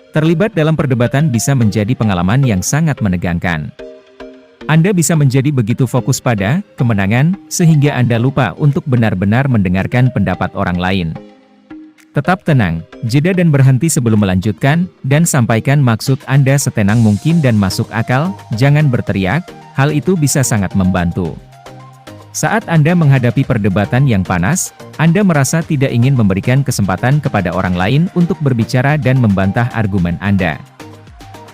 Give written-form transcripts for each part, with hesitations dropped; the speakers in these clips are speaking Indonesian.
Terlibat dalam perdebatan bisa menjadi pengalaman yang sangat menegangkan. Anda bisa menjadi begitu fokus pada kemenangan, sehingga Anda lupa untuk benar-benar mendengarkan pendapat orang lain. Tetap tenang, jeda dan berhenti sebelum melanjutkan, dan sampaikan maksud Anda setenang mungkin dan masuk akal, jangan berteriak, hal itu bisa sangat membantu. Saat Anda menghadapi perdebatan yang panas, Anda merasa tidak ingin memberikan kesempatan kepada orang lain untuk berbicara dan membantah argumen Anda.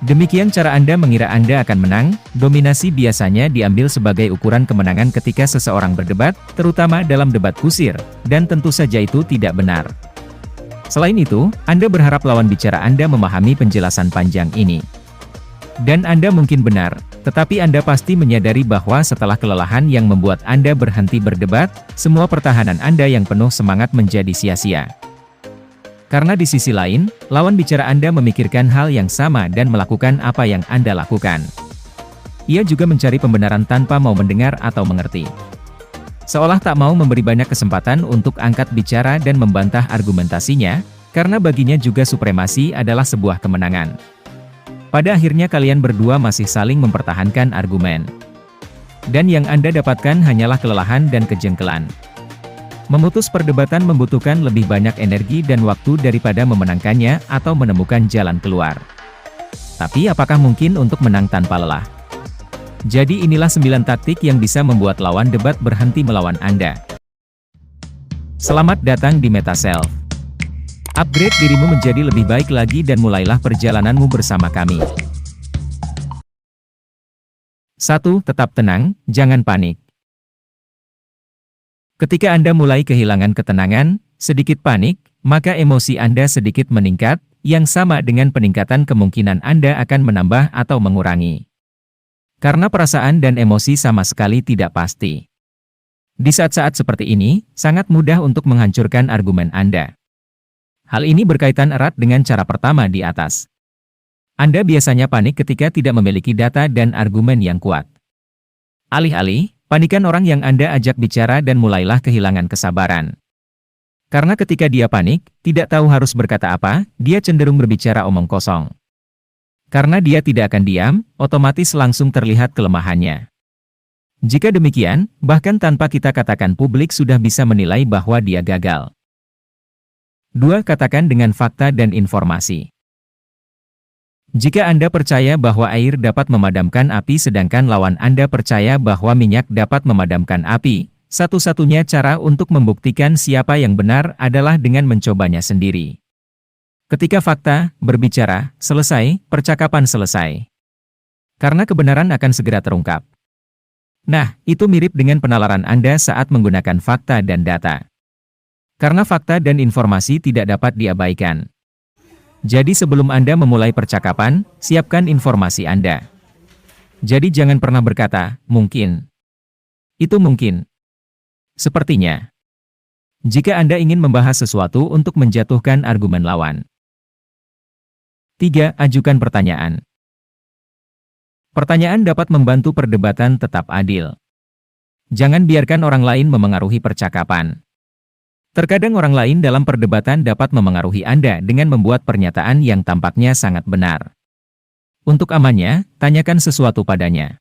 Demikian cara Anda mengira Anda akan menang. Dominasi biasanya diambil sebagai ukuran kemenangan ketika seseorang berdebat, terutama dalam debat kusir, dan tentu saja itu tidak benar. Selain itu, Anda berharap lawan bicara Anda memahami penjelasan panjang ini. Dan Anda mungkin benar, tetapi Anda pasti menyadari bahwa setelah kelelahan yang membuat Anda berhenti berdebat, semua pertahanan Anda yang penuh semangat menjadi sia-sia. Karena di sisi lain, lawan bicara Anda memikirkan hal yang sama dan melakukan apa yang Anda lakukan. Ia juga mencari pembenaran tanpa mau mendengar atau mengerti. Seolah tak mau memberi banyak kesempatan untuk angkat bicara dan membantah argumentasinya, karena baginya juga supremasi adalah sebuah kemenangan. Pada akhirnya kalian berdua masih saling mempertahankan argumen. Dan yang Anda dapatkan hanyalah kelelahan dan kejengkelan. Memutus perdebatan membutuhkan lebih banyak energi dan waktu daripada memenangkannya atau menemukan jalan keluar. Tapi apakah mungkin untuk menang tanpa lelah? Jadi inilah 9 taktik yang bisa membuat lawan debat berhenti melawan Anda. Selamat datang di MetaSelf. Upgrade dirimu menjadi lebih baik lagi dan mulailah perjalananmu bersama kami. 1. Tetap tenang, jangan panik. Ketika Anda mulai kehilangan ketenangan, sedikit panik, maka emosi Anda sedikit meningkat, yang sama dengan peningkatan kemungkinan Anda akan menambah atau mengurangi. Karena perasaan dan emosi sama sekali tidak pasti. Di saat-saat seperti ini, sangat mudah untuk menghancurkan argumen Anda. Hal ini berkaitan erat dengan cara pertama di atas. Anda biasanya panik ketika tidak memiliki data dan argumen yang kuat. Alih-alih, panikan orang yang Anda ajak bicara dan mulailah kehilangan kesabaran. Karena ketika dia panik, tidak tahu harus berkata apa, dia cenderung berbicara omong kosong. Karena dia tidak akan diam, otomatis langsung terlihat kelemahannya. Jika demikian, bahkan tanpa kita katakan publik sudah bisa menilai bahwa dia gagal. 2. Katakan dengan fakta dan informasi. Jika Anda percaya bahwa air dapat memadamkan api sedangkan lawan Anda percaya bahwa minyak dapat memadamkan api, satu-satunya cara untuk membuktikan siapa yang benar adalah dengan mencobanya sendiri. Ketika fakta berbicara, selesai, percakapan selesai. Karena kebenaran akan segera terungkap. Nah, itu mirip dengan penalaran Anda saat menggunakan fakta dan data. Karena fakta dan informasi tidak dapat diabaikan. Jadi sebelum Anda memulai percakapan, siapkan informasi Anda. Jadi jangan pernah berkata, mungkin. Itu mungkin. Sepertinya. Jika Anda ingin membahas sesuatu untuk menjatuhkan argumen lawan. 3. Ajukan pertanyaan. Pertanyaan dapat membantu perdebatan tetap adil. Jangan biarkan orang lain memengaruhi percakapan. Terkadang orang lain dalam perdebatan dapat memengaruhi Anda dengan membuat pernyataan yang tampaknya sangat benar. Untuk amannya, tanyakan sesuatu padanya.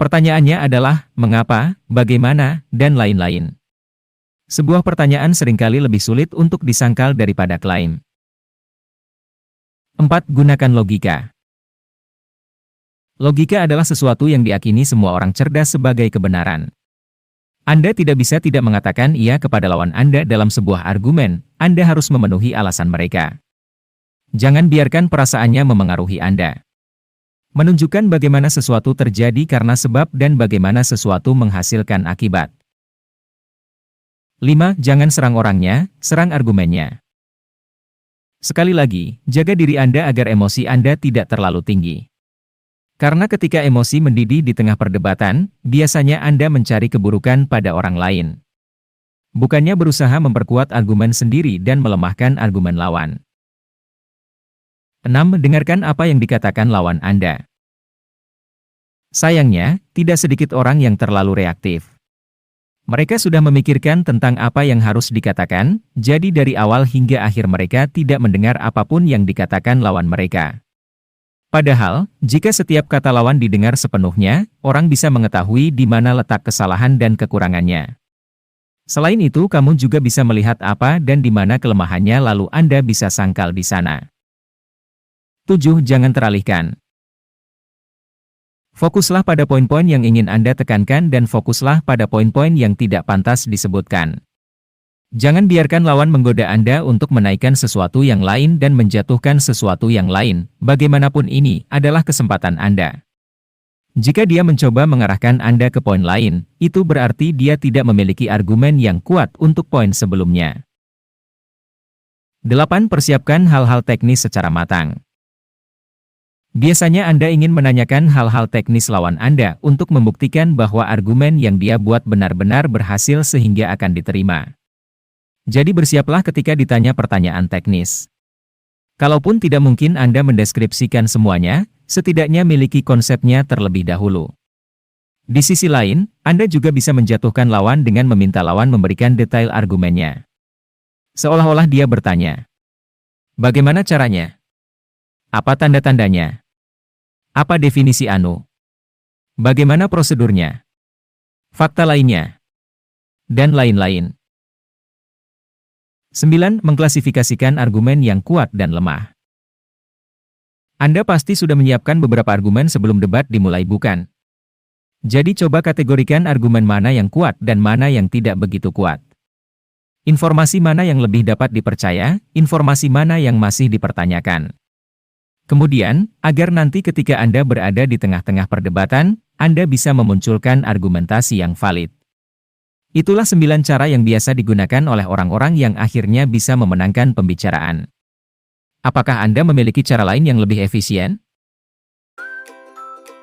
Pertanyaannya adalah, mengapa, bagaimana, dan lain-lain. Sebuah pertanyaan seringkali lebih sulit untuk disangkal daripada klaim. 4. Gunakan logika. Logika adalah sesuatu yang diyakini semua orang cerdas sebagai kebenaran. Anda tidak bisa tidak mengatakan iya kepada lawan Anda dalam sebuah argumen, Anda harus memenuhi alasan mereka. Jangan biarkan perasaannya memengaruhi Anda. Menunjukkan bagaimana sesuatu terjadi karena sebab dan bagaimana sesuatu menghasilkan akibat. 5. Jangan serang orangnya, serang argumennya. Sekali lagi, jaga diri Anda agar emosi Anda tidak terlalu tinggi. Karena ketika emosi mendidih di tengah perdebatan, biasanya Anda mencari keburukan pada orang lain. Bukannya berusaha memperkuat argumen sendiri dan melemahkan argumen lawan. 6. Dengarkan apa yang dikatakan lawan Anda. Sayangnya, tidak sedikit orang yang terlalu reaktif. Mereka sudah memikirkan tentang apa yang harus dikatakan, jadi dari awal hingga akhir mereka tidak mendengar apapun yang dikatakan lawan mereka. Padahal, jika setiap kata lawan didengar sepenuhnya, orang bisa mengetahui di mana letak kesalahan dan kekurangannya. Selain itu, kamu juga bisa melihat apa dan di mana kelemahannya lalu Anda bisa sangkal di sana. 7. Jangan teralihkan. Fokuslah pada poin-poin yang ingin Anda tekankan dan fokuslah pada poin-poin yang tidak pantas disebutkan. Jangan biarkan lawan menggoda Anda untuk menaikkan sesuatu yang lain dan menjatuhkan sesuatu yang lain, bagaimanapun ini adalah kesempatan Anda. Jika dia mencoba mengarahkan Anda ke poin lain, itu berarti dia tidak memiliki argumen yang kuat untuk poin sebelumnya. 8. Persiapkan hal-hal teknis secara matang. Biasanya Anda ingin menanyakan hal-hal teknis lawan Anda untuk membuktikan bahwa argumen yang dia buat benar-benar berhasil sehingga akan diterima. Jadi bersiaplah ketika ditanya pertanyaan teknis. Kalaupun tidak mungkin Anda mendeskripsikan semuanya, setidaknya miliki konsepnya terlebih dahulu. Di sisi lain, Anda juga bisa menjatuhkan lawan dengan meminta lawan memberikan detail argumennya. Seolah-olah dia bertanya, "Bagaimana caranya? Apa tanda-tandanya? Apa definisi anu? Bagaimana prosedurnya? Fakta lainnya?" Dan lain-lain. 9. Mengklasifikasikan argumen yang kuat dan lemah. Anda pasti sudah menyiapkan beberapa argumen sebelum debat dimulai, bukan? Jadi coba kategorikan argumen mana yang kuat dan mana yang tidak begitu kuat. Informasi mana yang lebih dapat dipercaya, informasi mana yang masih dipertanyakan. Kemudian, agar nanti ketika Anda berada di tengah-tengah perdebatan, Anda bisa memunculkan argumentasi yang valid. Itulah 9 cara yang biasa digunakan oleh orang-orang yang akhirnya bisa memenangkan pembicaraan. Apakah Anda memiliki cara lain yang lebih efisien?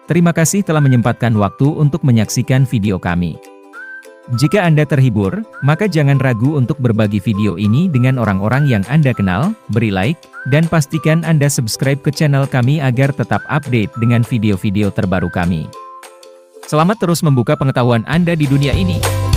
Terima kasih telah menyempatkan waktu untuk menyaksikan video kami. Jika Anda terhibur, maka jangan ragu untuk berbagi video ini dengan orang-orang yang Anda kenal, beri like, dan pastikan Anda subscribe ke channel kami agar tetap update dengan video-video terbaru kami. Selamat terus membuka pengetahuan Anda di dunia ini.